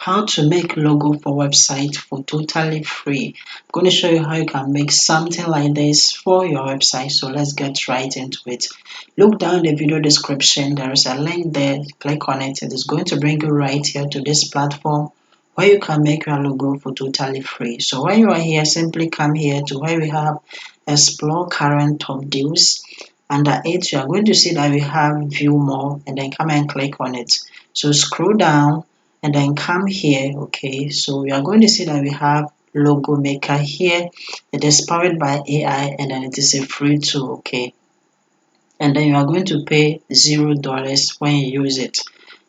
How to make logo for website for totally free. I'm going to show you how you can make something like this for your website. So let's get right into it. Look down the video description. There is a link there. Click on it. It is going to bring you right here to this platform where you can make your logo for totally free. So when you are here, simply come here to where we have explore current top deals. Under it, you are going to see that we have view more, and then come and click on it. So scroll down and then come here. Okay, so we are going to see that we have logo maker here. It is powered by AI, and then it is a free tool. Okay, and then you are going to pay $0 when you use it.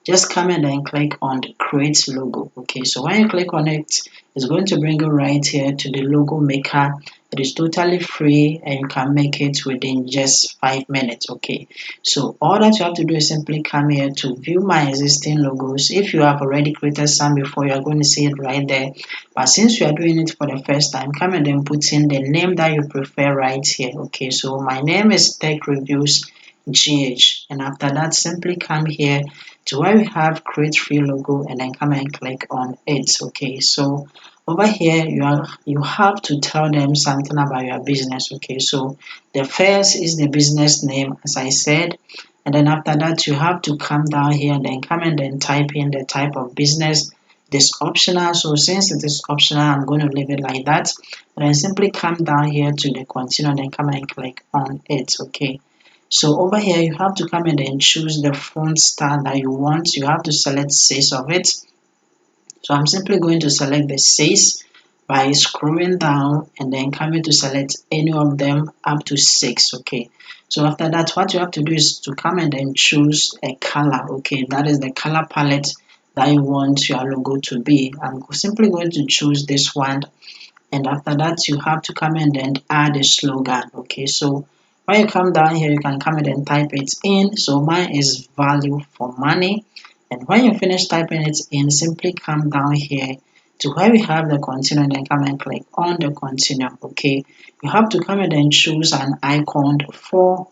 Just come and then click on the create logo. Okay, so when you click on it, it's going to bring you right here to the logo maker. It is totally free and you can make it within just 5 minutes. Okay, so all that you have to do is simply come here to view my existing logos. If you have already created some before, you are going to see it right there. But since you are doing it for the first time, come and then put in the name that you prefer right here. Okay, so my name is Tech Reviews GH, and after that, simply come here to where we have create free logo and then come and click on it. Okay, so over here you have to tell them something about your business. Okay, so the first is the business name, as I said, and then after that you have to come down here and then come and then type in the type of business. This optional, so since it is optional, I'm going to leave it like that, and then simply come down here to the continue and then come and click on it. Okay, so over here, you have to come in and choose the font style that you want. You have to select 6 of it. So I'm simply going to select the 6 by scrolling down and then coming to select any of them up to 6. Okay. So after that, what you have to do is to come and then choose a color. Okay. That is the color palette that you want your logo to be. I'm simply going to choose this one. And after that, you have to come in and add a slogan. Okay, so when you come down here, you can come in and type it in. So mine is value for money. And when you finish typing it in, simply come down here to where we have the continue and then come and click on the continue. Okay, you have to come in and choose an icon for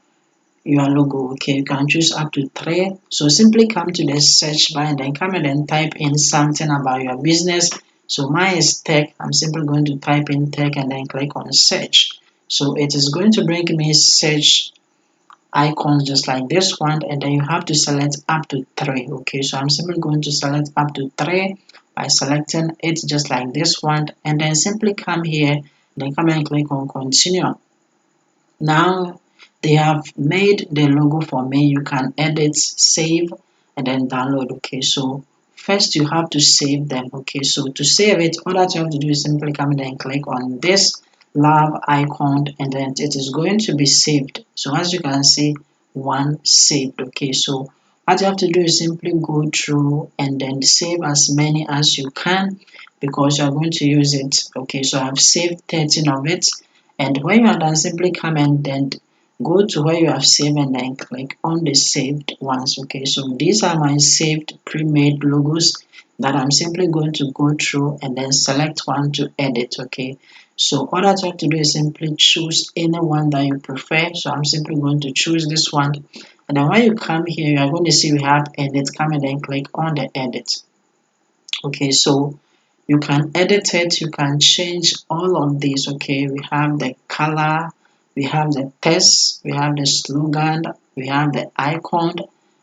your logo. Okay, you can choose up to 3. So simply come to the search bar and then come in and type in something about your business. So mine is tech. I'm simply going to type in tech and then click on search. So it is going to bring me search icons just like this one, and then you have to select up to 3. Okay, so I'm simply going to select up to 3 by selecting it just like this one, and then simply come here and then come and click on continue. Now they have made the logo for me. You can edit, save, and then download. Okay, so first you have to save them. Okay, so to save it, all that you have to do is simply come in and click on this love icon, and then it is going to be saved. So as you can see, one saved. Okay, so what you have to do is simply go through and then save as many as you can because you are going to use it. Okay, so I've saved 13 of it, and when you are done, simply come and then go to where you have saved and then click on the saved ones. Okay, so these are my saved pre-made logos that I'm simply going to go through and then select one to edit. Okay, so all that you have to do is simply choose any one that you prefer. So I'm simply going to choose this one, and then when you come here, you are going to see we have edit. Come and then click on the edit. Okay, so you can edit it, you can change all of these. Okay, we have the color, we have the text, we have the slogan, we have the icon,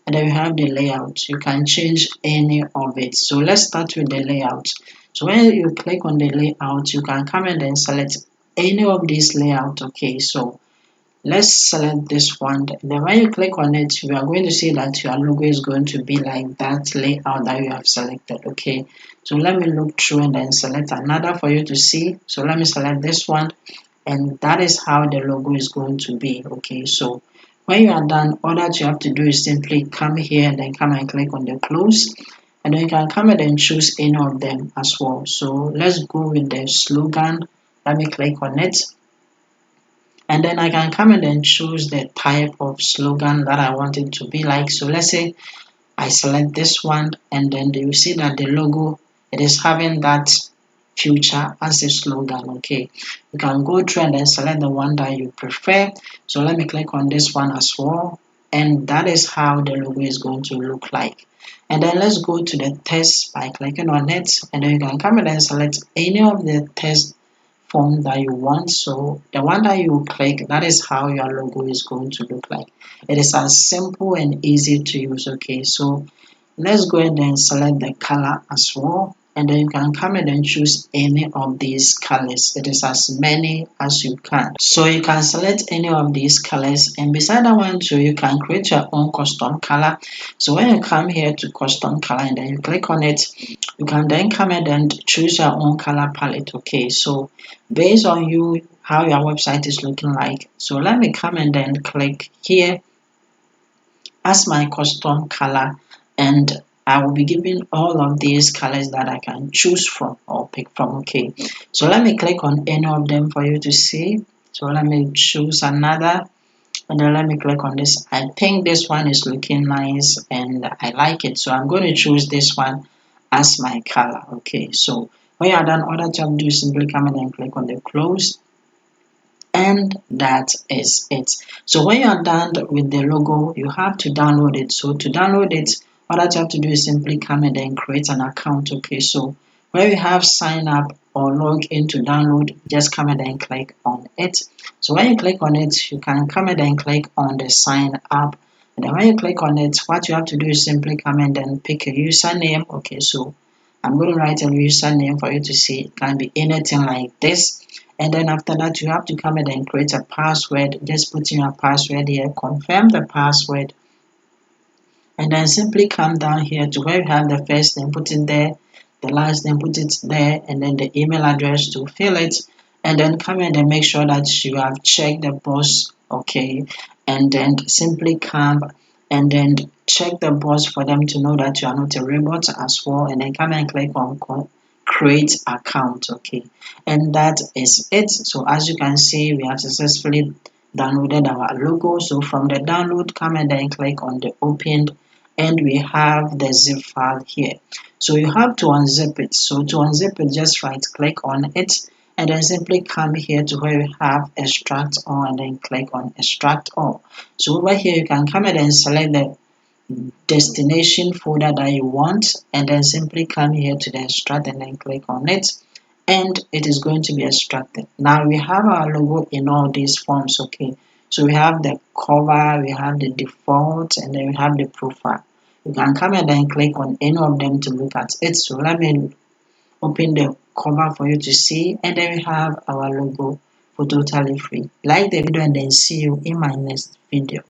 and then we have the layout. You can change any of it. So let's start with the layout. So when you click on the layout, you can come and then select any of these layout. Okay, so let's select this one. Then when you click on it, you are going to see that your logo is going to be like that layout that you have selected. Okay, so let me look through and then select another for you to see. So let me select this one, and that is how the logo is going to be. Okay, so when you are done, all that you have to do is simply come here and then come and click on the close, and then you can come and then choose any of them as well. So let's go with the slogan. Let me click on it, and then I can come and then choose the type of slogan that I want it to be like. So let's say I select this one, and then you see that the logo, it is having that future as a slogan. Okay, you can go through and then select the one that you prefer. So let me click on this one as well, and that is how the logo is going to look like. And then let's go to the text by clicking on it, and then you can come in and select any of the text font that you want. So the one that you click, that is how your logo is going to look like. It is as simple and easy to use. Okay, so let's go ahead and select the color as well, and then you can come in and choose any of these colors. It is as many as you can, so you can select any of these colors, and beside that one too, you can create your own custom color. So when you come here to custom color and then you click on it, you can then come in and choose your own color palette. Okay, so based on you how your website is looking like, so let me come and then click here as my custom color, and I will be given all of these colors that I can choose from or pick from. Okay, so let me click on any of them for you to see. So let me choose another, and then let me click on this. I think this one is looking nice and I like it, so I'm going to choose this one as my color. Okay, so when you are done, all that you have to do is simply come in and click on the close, and that is it. So when you are done with the logo, you have to download it. So to download it, all that you have to do is simply come in and create an account. Okay, so where you have sign up or log in to download, just come in and click on it. So when you click on it, you can come in and click on the sign up, and then when you click on it, what you have to do is simply come in and pick a username. Okay, so I'm going to write a username for you to see. It can be anything like this. And then after that, you have to come in and create a password. Just put in your password here, confirm the password, and then simply come down here to where you have the first name, put it there, the last name, put it there, and then the email address to fill it. And then come in and make sure that you have checked the box, okay, and then simply come and then check the box for them to know that you are not a robot as well, and then come and click on create account. Okay, and that is it. So as you can see, we have successfully downloaded our logo. So from the download, come and then click on the opened, and we have the zip file here. So you have to unzip it. So to unzip it, just right click on it, and then simply come here to where you have extract all, and then click on extract all. So over here you can come in and select the destination folder that you want, and then simply come here to the extract and then click on it, and it is going to be extracted. Now we have our logo in all these forms. Okay, so we have the cover, we have the default, and then we have the profile. You can come and then click on any of them to look at it. So let me open the cover for you to see, and then we have our logo for totally free. Like the video and then see you in my next video.